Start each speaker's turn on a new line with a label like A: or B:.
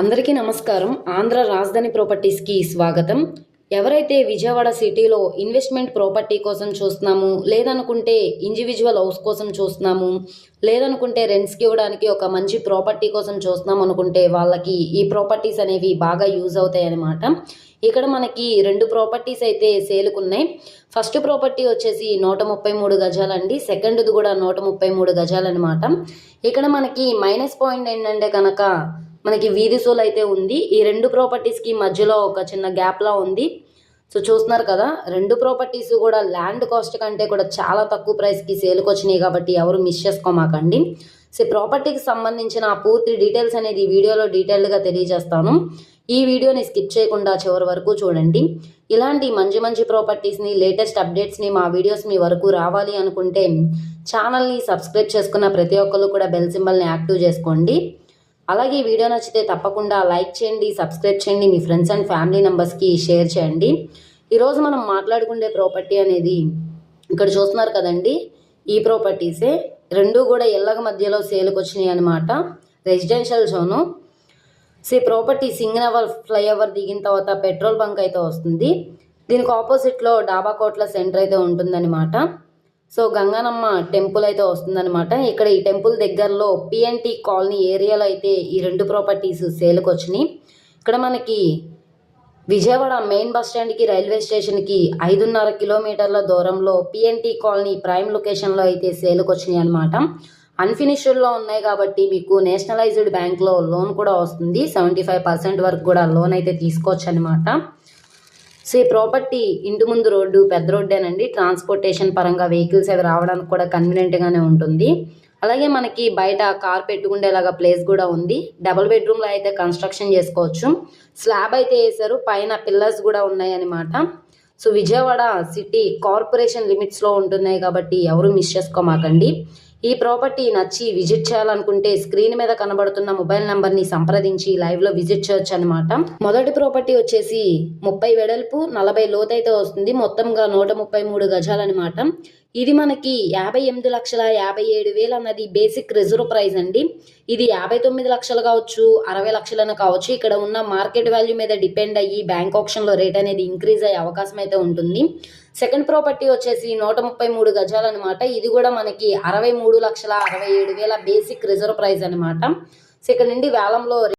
A: అందరికీ నమస్కారం. ఆంధ్ర రాజధాని ప్రాపర్టీస్కి స్వాగతం. ఎవరైతే విజయవాడ సిటీలో ఇన్వెస్ట్మెంట్ ప్రాపర్టీ కోసం చూస్తున్నాము, లేదనుకుంటే ఇండివిజువల్ హౌస్ కోసం చూస్తున్నాము, లేదనుకుంటే రెంట్స్కి ఇవ్వడానికి ఒక మంచి ప్రాపర్టీ కోసం చూస్తున్నాం అనుకుంటే వాళ్ళకి ఈ ప్రాపర్టీస్ అనేవి బాగా యూజ్ అవుతాయి అన్నమాట. ఇక్కడ మనకి 2 ప్రాపర్టీస్ అయితే సేలుకున్నాయి. ఫస్ట్ ప్రాపర్టీ వచ్చేసి 133 గజాలండి. సెకండ్ది కూడా 133 గజాలన్నమాట. ఇక్కడ మనకి మైనస్ పాయింట్ ఏంటంటే కనుక మనకి వీధి సోల్ అయితే ఉంది. ఈ 2 ప్రాపర్టీస్కి మధ్యలో ఒక చిన్న గ్యాప్లా ఉంది. సో చూస్తున్నారు కదా, 2 ప్రాపర్టీస్ కూడా ల్యాండ్ కాస్ట్ కంటే కూడా చాలా తక్కువ ప్రైస్కి సేల్కి వచ్చినాయి కాబట్టి ఎవరు మిస్ చేసుకోమాకండి. సో ప్రాపర్టీకి సంబంధించిన పూర్తి డీటెయిల్స్ అనేది వీడియోలో డీటెయిల్డ్గా తెలియజేస్తాను. ఈ వీడియోని స్కిప్ చేయకుండా చివరి వరకు చూడండి. ఇలాంటి మంచి మంచి ప్రాపర్టీస్ని, లేటెస్ట్ అప్డేట్స్ని, మా వీడియోస్ మీ వరకు రావాలి అనుకుంటే ఛానల్ని సబ్స్క్రైబ్ చేసుకున్న ప్రతి ఒక్కరు కూడా బెల్ సింబల్ని యాక్టివ్ చేసుకోండి. అలాగే ఈ వీడియో నచ్చితే తప్పకుండా లైక్ చేయండి, సబ్స్క్రైబ్ చేయండి, మీ ఫ్రెండ్స్ అండ్ ఫ్యామిలీ మెంబర్స్కి షేర్ చేయండి. ఈరోజు మనం మాట్లాడుకునే ప్రాపర్టీ అనేది ఇక్కడ చూస్తున్నారు కదండి, ఈ ప్రాపర్టీసే 2 కూడా ఇళ్ళ మధ్యలో సేల్కి వచ్చినాయి అనమాట. Residential zone. సో ఈ ప్రాపర్టీ సింగనవల్ ఫ్లైఓవర్ దిగిన తర్వాత పెట్రోల్ బంక్ అయితే వస్తుంది. దీనికి ఆపోజిట్లో డాబా కోట్ల సెంటర్ అయితే ఉంటుందన్నమాట. సో గంగానమ్మ టెంపుల్ అయితే వస్తుందన్నమాట. ఇక్కడ ఈ టెంపుల్ దగ్గరలో పిఎన్టీ కాలనీ ఏరియాలో అయితే ఈ 2 ప్రాపర్టీస్ సేల్కి వచ్చినాయి. ఇక్కడ మనకి విజయవాడ మెయిన్ బస్ స్టాండ్కి, రైల్వే స్టేషన్కి 5.5 కిలోమీటర్ల దూరంలో పిఎన్టీ కాలనీ ప్రైమ్ లొకేషన్లో అయితే సేల్కి వచ్చినాయి అనమాట. అన్ఫినిష్డ్లో ఉన్నాయి కాబట్టి మీకు నేషనలైజ్డ్ బ్యాంక్లో లోన్ కూడా వస్తుంది. 75% వరకు కూడా లోన్ అయితే తీసుకోవచ్చు అనమాట. సో ఈ ప్రాపర్టీ ఇంటి ముందు రోడ్డు పెద్ద రోడ్డేనండి. ట్రాన్స్పోర్టేషన్ పరంగా వెహికల్స్ అవి రావడానికి కూడా కన్వీనియంట్గానే ఉంటుంది. అలాగే మనకి బయట కార్ పెట్టుకునేలాగా ప్లేస్ కూడా ఉంది. డబుల్ బెడ్రూమ్లో అయితే కన్స్ట్రక్షన్ చేసుకోవచ్చు. స్లాబ్ అయితే వేశారు, పైన పిల్లర్స్ కూడా ఉన్నాయన్నమాట. సో విజయవాడ సిటీ కార్పొరేషన్ లిమిట్స్లో ఉంటున్నాయి కాబట్టి ఎవరు మిస్ చేసుకోమాకండి. ఈ ప్రాపర్టీ నచ్చి విజిట్ చేయాలనుకుంటే స్క్రీన్ మీద కనబడుతున్న మొబైల్ నెంబర్ని సంప్రదించి లైవ్లో విజిట్ చేయొచ్చు అనమాట. మొదటి ప్రాపర్టీ వచ్చేసి 30 వెడల్పు 40 లోతు అయితే వస్తుంది. మొత్తంగా 133 గజాలన్నమాట. ఇది మనకి 58,57,000 అన్నది బేసిక్ రిజర్వ్ ప్రైస్ అండి. ఇది 59 లక్షలు కావచ్చు, 60 లక్షలను కావచ్చు. ఇక్కడ ఉన్న మార్కెట్ వాల్యూ మీద డిపెండ్ అయ్యి బ్యాంక్ ఆప్షన్లో రేట్ అనేది ఇంక్రీజ్ అయ్యే అవకాశం అయితే ఉంటుంది. సెకండ్ ప్రాపర్టీ వచ్చేసి 133 గజాలు అనమాట. ఇది కూడా మనకి 63,67,000 బేసిక్ రిజర్వ్ ప్రైస్ అనమాట. సో ఇక్కడ నుండి వేలంలో